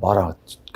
12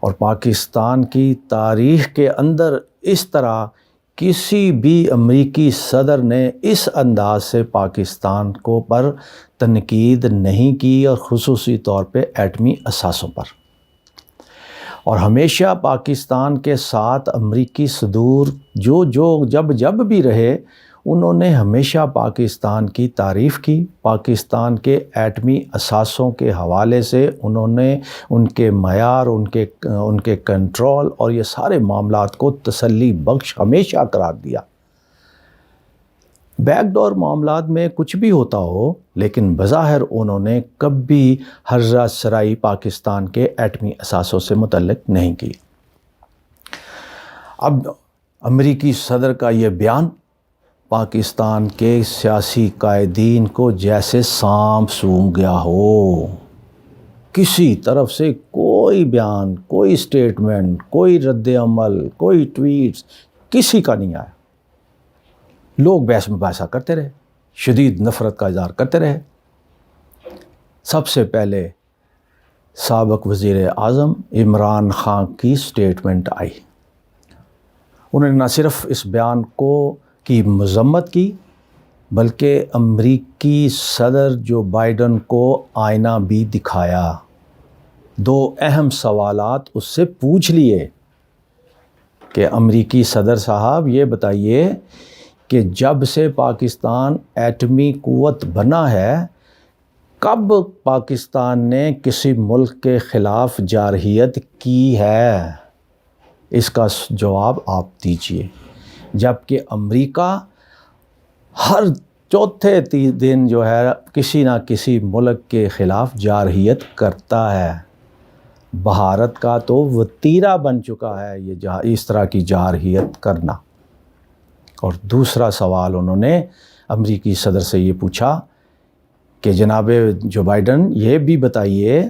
اور پاکستان کی تاریخ کے اندر اس طرح کسی بھی امریکی صدر نے اس انداز سے پاکستان کو پر تنقید نہیں کی، اور خصوصی طور پہ ایٹمی اثاثوں پر۔ اور ہمیشہ پاکستان کے ساتھ امریکی صدور جب بھی رہے، انہوں نے ہمیشہ پاکستان کی تعریف کی۔ پاکستان کے ایٹمی اثاثوں کے حوالے سے انہوں نے ان کے معیار، ان کے کنٹرول اور یہ سارے معاملات کو تسلی بخش ہمیشہ قرار دیا۔ بیک ڈور معاملات میں کچھ بھی ہوتا ہو، لیکن بظاہر انہوں نے کبھی ہرزہ سرائی پاکستان کے ایٹمی اثاثوں سے متعلق نہیں کی۔ اب امریکی صدر کا یہ بیان پاکستان کے سیاسی قائدین کو جیسے سانپ سونگھ گیا ہو۔ کسی طرف سے کوئی بیان، کوئی سٹیٹمنٹ، کوئی رد عمل، کوئی ٹویٹس کسی کا نہیں آیا۔ لوگ بحث مباحثہ کرتے رہے، شدید نفرت کا اظہار کرتے رہے۔ سب سے پہلے سابق وزیر اعظم عمران خان کی سٹیٹمنٹ آئی۔ انہوں نے نہ صرف اس بیان کی مذمت کی، بلکہ امریکی صدر جو بائیڈن کو آئینہ بھی دکھایا۔ 2 اہم سوالات اس سے پوچھ لیے کہ امریکی صدر صاحب یہ بتائیے کہ جب سے پاکستان ایٹمی قوت بنا ہے، کب پاکستان نے کسی ملک کے خلاف جارحیت کی ہے؟ اس کا جواب آپ دیجئے۔ جبکہ امریکہ ہر چوتھے دن جو ہے کسی نہ کسی ملک کے خلاف جارحیت کرتا ہے۔ بھارت کا تو وتیرہ بن چکا ہے یہ اس طرح کی جارحیت کرنا۔ اور دوسرا سوال انہوں نے امریکی صدر سے یہ پوچھا کہ جناب جو بائیڈن یہ بھی بتائیے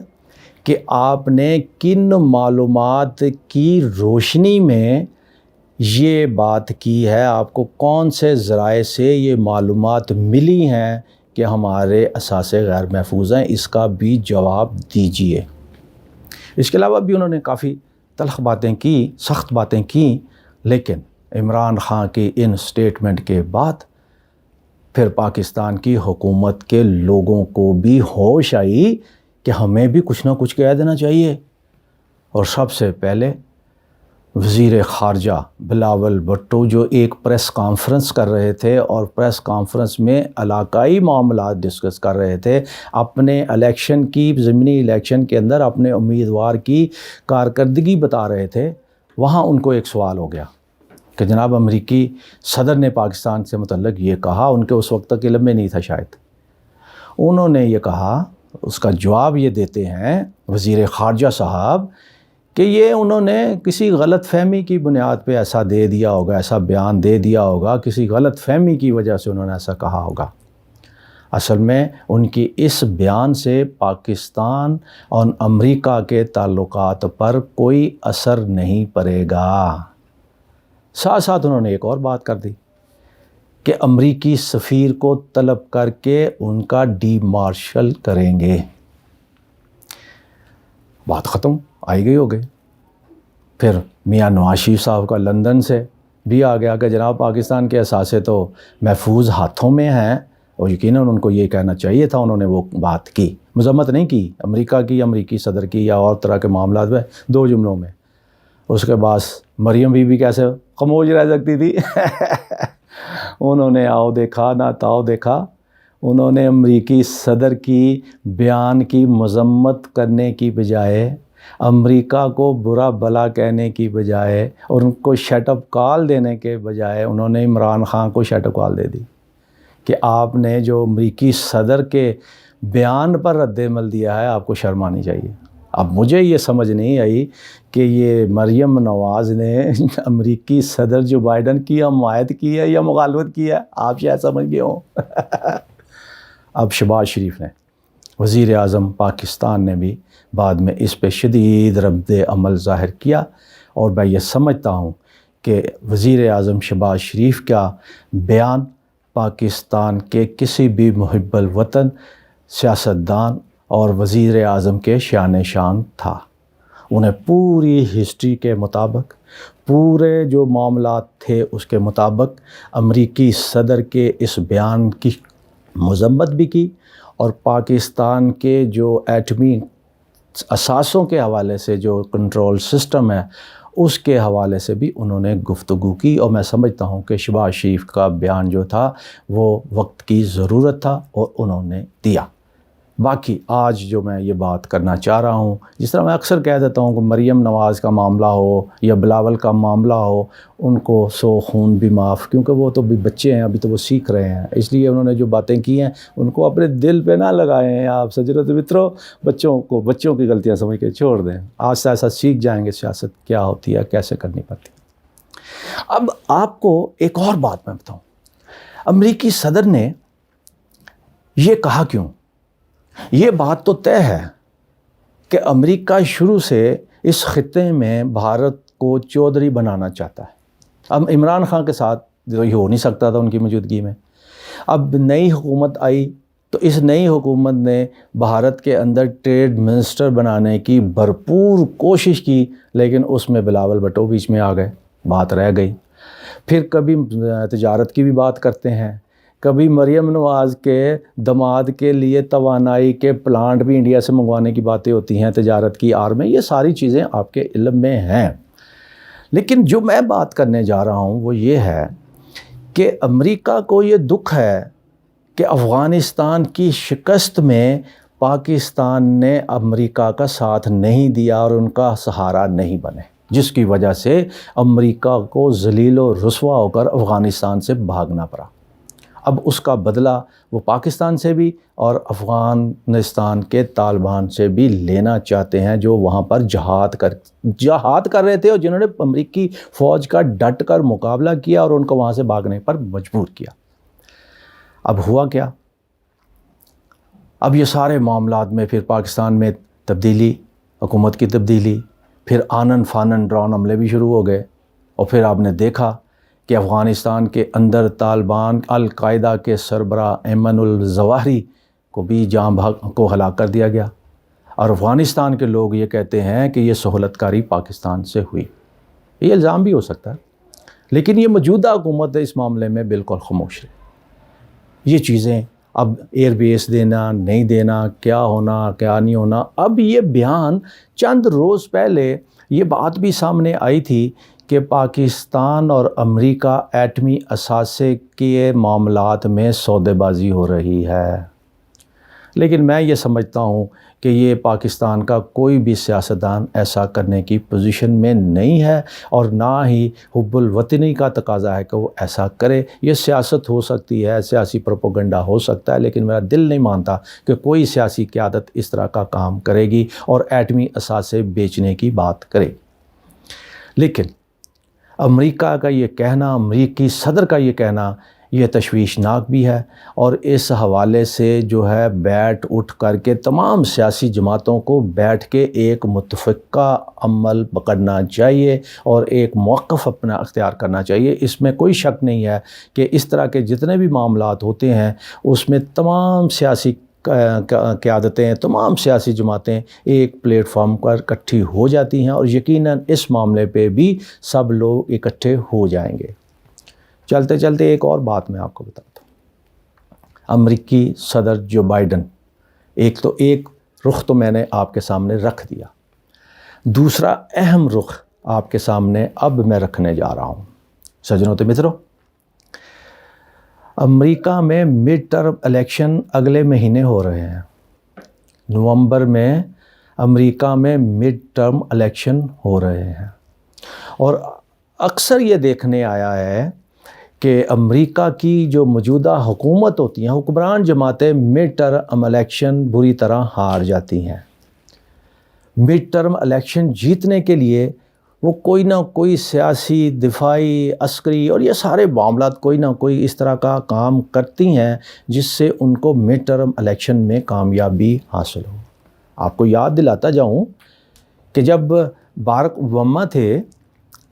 کہ آپ نے کن معلومات کی روشنی میں یہ بات کی ہے، آپ کو کون سے ذرائع سے یہ معلومات ملی ہیں کہ ہمارے اثاثے غیر محفوظ ہیں، اس کا بھی جواب دیجئے۔ اس کے علاوہ بھی انہوں نے کافی تلخ باتیں کی، سخت باتیں کی، لیکن عمران خان کی ان سٹیٹمنٹ کے بعد پھر پاکستان کی حکومت کے لوگوں کو بھی ہوش آئی کہ ہمیں بھی کچھ نہ کچھ کہہ دینا چاہیے۔ اور سب سے پہلے وزیر خارجہ بلاول بھٹو جو ایک پریس کانفرنس کر رہے تھے اور پریس کانفرنس میں علاقائی معاملات ڈسکس کر رہے تھے، اپنے الیکشن کی ضمنی الیکشن کے اندر اپنے امیدوار کی کارکردگی بتا رہے تھے، وہاں ان کو ایک سوال ہو گیا کہ جناب امریکی صدر نے پاکستان سے متعلق یہ کہا، ان کے اس وقت تک علم میں نہیں تھا شاید۔ انہوں نے یہ کہا، اس کا جواب یہ دیتے ہیں وزیر خارجہ صاحب کہ یہ انہوں نے کسی غلط فہمی کی بنیاد پہ ایسا دے دیا ہوگا، ایسا بیان دے دیا ہوگا، کسی غلط فہمی کی وجہ سے انہوں نے ایسا کہا ہوگا۔ اصل میں ان کی اس بیان سے پاکستان اور امریکہ کے تعلقات پر کوئی اثر نہیں پڑے گا۔ ساتھ ساتھ انہوں نے ایک اور بات کر دی کہ امریکی سفیر کو طلب کر کے ان کا ڈی مارشل کریں گے۔ بات ختم، آئی گئی ہو گئی۔ پھر میاں نواز شریف صاحب کا لندن سے بھی آ گیا کہ جناب پاکستان کے اثاثے تو محفوظ ہاتھوں میں ہیں، اور یقیناً ان کو یہ کہنا چاہیے تھا، انہوں نے وہ بات کی، مذمت نہیں کی امریکہ کی، امریکی صدر کی یا اور طرح کے معاملات میں، 2 جملوں میں۔ اس کے بعد مریم بی بی کیسے خاموش رہ سکتی تھی؟ انہوں نے آؤ دیکھا نہ تاؤ دیکھا، انہوں نے امریکی صدر کی بیان کی مذمت کرنے کی بجائے، امریکہ کو برا بھلا کہنے کی بجائے اور ان کو شٹ اپ کال دینے کے بجائے، انہوں نے عمران خان کو شٹ اپ کال دے دی کہ آپ نے جو امریکی صدر کے بیان پر رد عمل دیا ہے، آپ کو شرم آنی چاہیے۔ اب مجھے یہ سمجھ نہیں آئی کہ یہ مریم نواز نے امریکی صدر جو بائیڈن کی حمایت کی ہے یا مخالفت کی ہے، آپ شاید سمجھ گئے ہوں۔ اب شہباز شریف نے، وزیر اعظم پاکستان نے بھی بعد میں اس پہ شدید رد عمل ظاہر کیا، اور میں یہ سمجھتا ہوں کہ وزیر اعظم شہباز شریف کا بیان پاکستان کے کسی بھی محب الوطن سیاستدان اور وزیر اعظم کے شان تھا۔ انہیں پوری ہسٹری کے مطابق، پورے جو معاملات تھے اس کے مطابق امریکی صدر کے اس بیان کی مذمت بھی کی، اور پاکستان کے جو ایٹمی اثاثوں کے حوالے سے جو کنٹرول سسٹم ہے اس کے حوالے سے بھی انہوں نے گفتگو کی، اور میں سمجھتا ہوں کہ شہباز شریف کا بیان جو تھا وہ وقت کی ضرورت تھا اور انہوں نے دیا۔ باقی آج جو میں یہ بات کرنا چاہ رہا ہوں، جس طرح میں اکثر کہہ دیتا ہوں کہ مریم نواز کا معاملہ ہو یا بلاول کا معاملہ ہو، ان کو سو خون بھی معاف، کیونکہ وہ تو بھی بچے ہیں، ابھی تو وہ سیکھ رہے ہیں، اس لیے انہوں نے جو باتیں کی ہیں ان کو اپنے دل پہ نہ لگائیں ہیں آپ سجرت مترو، بچوں کی غلطیاں سمجھ کے چھوڑ دیں، آہستہ آہستہ سیکھ جائیں گے سیاست کیا ہوتی ہے، کیسے کرنی پڑتی ہے۔ اب آپ کو ایک اور بات میں بتاؤں، امریکی صدر نے یہ کہا کیوں؟ یہ بات تو طے ہے کہ امریکہ شروع سے اس خطے میں بھارت کو چودھری بنانا چاہتا ہے۔ اب عمران خان کے ساتھ جو یہ ہو نہیں سکتا تھا ان کی موجودگی میں، اب نئی حکومت آئی تو اس نئی حکومت نے بھارت کے اندر ٹریڈ منسٹر بنانے کی بھرپور کوشش کی، لیکن اس میں بلاول بھٹو بیچ میں آ گئے، بات رہ گئی۔ پھر کبھی تجارت کی بھی بات کرتے ہیں، کبھی مریم نواز کے داماد کے لیے توانائی کے پلانٹ بھی انڈیا سے منگوانے کی باتیں ہوتی ہیں تجارت کی آڑ میں، یہ ساری چیزیں آپ کے علم میں ہیں۔ لیکن جو میں بات کرنے جا رہا ہوں وہ یہ ہے کہ امریکہ کو یہ دکھ ہے کہ افغانستان کی شکست میں پاکستان نے امریکہ کا ساتھ نہیں دیا اور ان کا سہارا نہیں بنے، جس کی وجہ سے امریکہ کو ذلیل و رسوا ہو کر افغانستان سے بھاگنا پڑا۔ اب اس کا بدلہ وہ پاکستان سے بھی اور افغانستان کے طالبان سے بھی لینا چاہتے ہیں، جو وہاں پر جہاد کر رہے تھے اور جنہوں نے امریکی فوج کا ڈٹ کر مقابلہ کیا اور ان کو وہاں سے بھاگنے پر مجبور کیا۔ اب ہوا کیا؟ اب یہ سارے معاملات میں پھر پاکستان میں تبدیلی، حکومت کی تبدیلی، پھر آنن فانن ڈرون حملے بھی شروع ہو گئے، اور پھر آپ نے دیکھا کہ افغانستان کے اندر طالبان القاعدہ کے سربراہ ایمن الظواہری کو بھی کو ہلاک کر دیا گیا، اور افغانستان کے لوگ یہ کہتے ہیں کہ یہ سہولت کاری پاکستان سے ہوئی۔ یہ الزام بھی ہو سکتا ہے، لیکن یہ موجودہ حکومت اس معاملے میں بالکل خاموش ہے۔ یہ چیزیں اب ایئر بیس دینا نہیں دینا، کیا ہونا کیا نہیں ہونا، اب یہ بیان چند روز پہلے یہ بات بھی سامنے آئی تھی کہ پاکستان اور امریکہ ایٹمی اثاثے کے معاملات میں سودے بازی ہو رہی ہے، لیکن میں یہ سمجھتا ہوں کہ یہ پاکستان کا کوئی بھی سیاستدان ایسا کرنے کی پوزیشن میں نہیں ہے، اور نہ ہی حب الوطنی کا تقاضا ہے کہ وہ ایسا کرے۔ یہ سیاست ہو سکتی ہے، سیاسی پروپیگنڈا ہو سکتا ہے، لیکن میرا دل نہیں مانتا کہ کوئی سیاسی قیادت اس طرح کا کام کرے گی اور ایٹمی اثاثے بیچنے کی بات کرے گی۔ لیکن امریکہ کا یہ کہنا، امریکی صدر کا یہ کہنا، یہ تشویشناک بھی ہے، اور اس حوالے سے جو ہے بیٹھ اٹھ کر کے تمام سیاسی جماعتوں کو بیٹھ کے ایک متفقہ عمل پکڑنا چاہیے اور ایک موقف اپنا اختیار کرنا چاہیے۔ اس میں کوئی شک نہیں ہے کہ اس طرح کے جتنے بھی معاملات ہوتے ہیں اس میں تمام سیاسی قیادتیں، تمام سیاسی جماعتیں ایک پلیٹ فارم پر اکٹھی ہو جاتی ہیں، اور یقیناً اس معاملے پہ بھی سب لوگ اکٹھے ہو جائیں گے۔ چلتے چلتے ایک اور بات میں آپ کو بتاتا ہوں۔ امریکی صدر جو بائیڈن، ایک رخ تو میں نے آپ کے سامنے رکھ دیا، دوسرا اہم رخ آپ کے سامنے اب میں رکھنے جا رہا ہوں۔ سجنوں تو مترو، امریکہ میں مڈ ٹرم الیکشن اگلے مہینے ہو رہے ہیں۔ نومبر میں امریکہ میں مڈ ٹرم الیکشن ہو رہے ہیں، اور اکثر یہ دیکھنے آیا ہے کہ امریکہ کی جو موجودہ حکومت ہوتی ہیں، حکمران جماعتیں مڈ ٹرم الیکشن بری طرح ہار جاتی ہیں۔ مڈ ٹرم الیکشن جیتنے کے لیے وہ کوئی نہ کوئی سیاسی، دفاعی، عسکری اور یہ سارے معاملات کوئی نہ کوئی اس طرح کا کام کرتی ہیں جس سے ان کو مڈ ٹرم الیکشن میں کامیابی حاصل ہو۔ آپ کو یاد دلاتا جاؤں کہ جب بارک اوباما تھے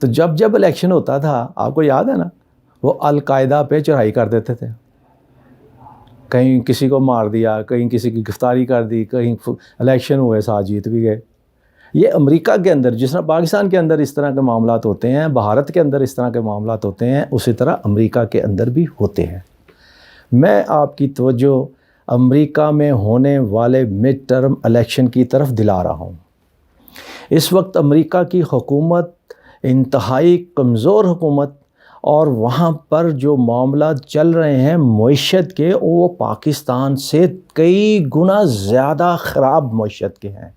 تو جب الیکشن ہوتا تھا، آپ کو یاد ہے نا، وہ القاعدہ پہ چڑھائی کر دیتے تھے، کہیں کسی کو مار دیا، کہیں کسی کی گرفتاری کر دی، کہیں الیکشن ہوئے ساتھ جیت بھی گئے۔ یہ امریکہ کے اندر جس طرح پاکستان کے اندر اس طرح کے معاملات ہوتے ہیں، بھارت کے اندر اس طرح کے معاملات ہوتے ہیں، اسی طرح امریکہ کے اندر بھی ہوتے ہیں۔ میں آپ کی توجہ امریکہ میں ہونے والے مڈ ٹرم الیکشن کی طرف دلا رہا ہوں۔ اس وقت امریکہ کی حکومت انتہائی کمزور حکومت، اور وہاں پر جو معاملات چل رہے ہیں معیشت کے، وہ پاکستان سے کئی گنا زیادہ خراب معیشت کے ہیں۔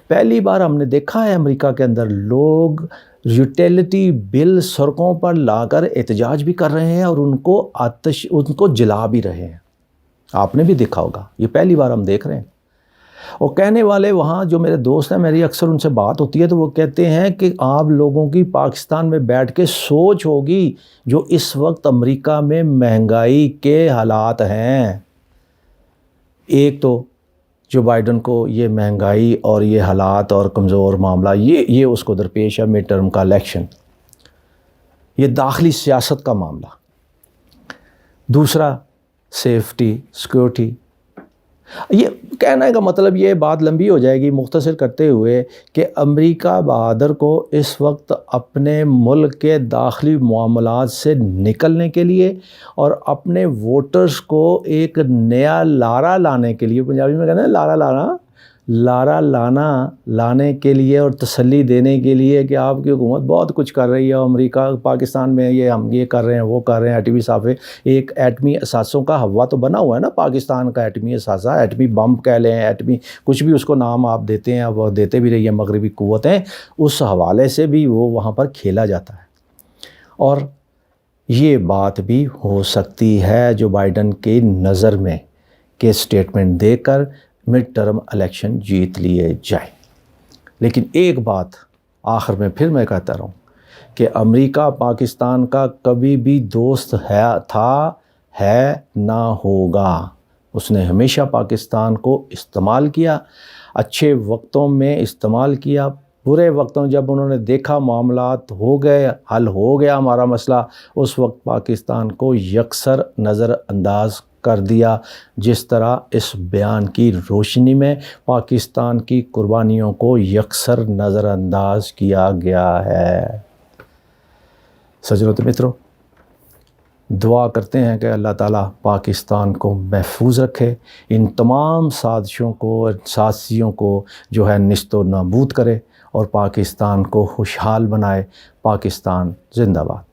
پہلی بار ہم نے دیکھا ہے امریکہ کے اندر لوگ یوٹیلیٹی بل سڑکوں پر لا کر احتجاج بھی کر رہے ہیں اور ان کو جلا بھی رہے ہیں۔ آپ نے بھی دیکھا ہوگا، یہ پہلی بار ہم دیکھ رہے ہیں۔ اور کہنے والے وہاں جو میرے دوست ہیں، میری اکثر ان سے بات ہوتی ہے تو وہ کہتے ہیں کہ آپ لوگوں کی پاکستان میں بیٹھ کے سوچ ہوگی جو اس وقت امریکہ میں مہنگائی کے حالات ہیں۔ ایک تو جو بائیڈن کو یہ مہنگائی اور یہ حالات اور کمزور معاملہ یہ اس کو درپیش ہے، مڈ ٹرم کا الیکشن، یہ داخلی سیاست کا معاملہ۔ دوسرا سیفٹی سیکورٹی۔ یہ کہنے کا مطلب یہ بات لمبی ہو جائے گی، مختصر کرتے ہوئے کہ امریکہ بہادر کو اس وقت اپنے ملک کے داخلی معاملات سے نکلنے کے لیے اور اپنے ووٹرز کو ایک نیا لارا لانے کے لیے، پنجابی میں کہتے ہیں لارا لانے کے لیے اور تسلی دینے کے لیے کہ آپ کی حکومت بہت کچھ کر رہی ہے، امریکہ پاکستان میں ہم یہ کر رہے ہیں وہ کر رہے ہیں، ایٹمی صافے، ایک ایٹمی اثاثوں کا ہوا تو بنا ہوا ہے نا پاکستان کا، ایٹمی اثاثہ، ایٹمی بم کہہ لیں، ایٹمی کچھ بھی اس کو نام آپ دیتے ہیں، وہ دیتے بھی رہی ہے مغربی قوتیں، اس حوالے سے بھی وہ وہاں پر کھیلا جاتا ہے۔ اور یہ بات بھی ہو سکتی ہے جو بائیڈن کی نظر میں کہ سٹیٹمنٹ دے کر مڈ ٹرم الیکشن جیت لیے جائیں۔ لیکن ایک بات آخر میں پھر میں کہتا رہوں کہ امریکہ پاکستان کا کبھی بھی دوست ہے نہ ہوگا۔ اس نے ہمیشہ پاکستان کو استعمال کیا، اچھے وقتوں میں استعمال کیا، برے وقتوں جب انہوں نے دیکھا معاملات ہو گئے، حل ہو گیا ہمارا مسئلہ، اس وقت پاکستان کو یکسر نظر انداز کر دیا، جس طرح اس بیان کی روشنی میں پاکستان کی قربانیوں کو یکسر نظر انداز کیا گیا ہے۔ سجنوں تو متروں، دعا کرتے ہیں کہ اللہ تعالیٰ پاکستان کو محفوظ رکھے، ان تمام سازشوں کو، سازشوں کو جو ہے نیست و نابود کرے اور پاکستان کو خوشحال بنائے۔ پاکستان زندہ باد۔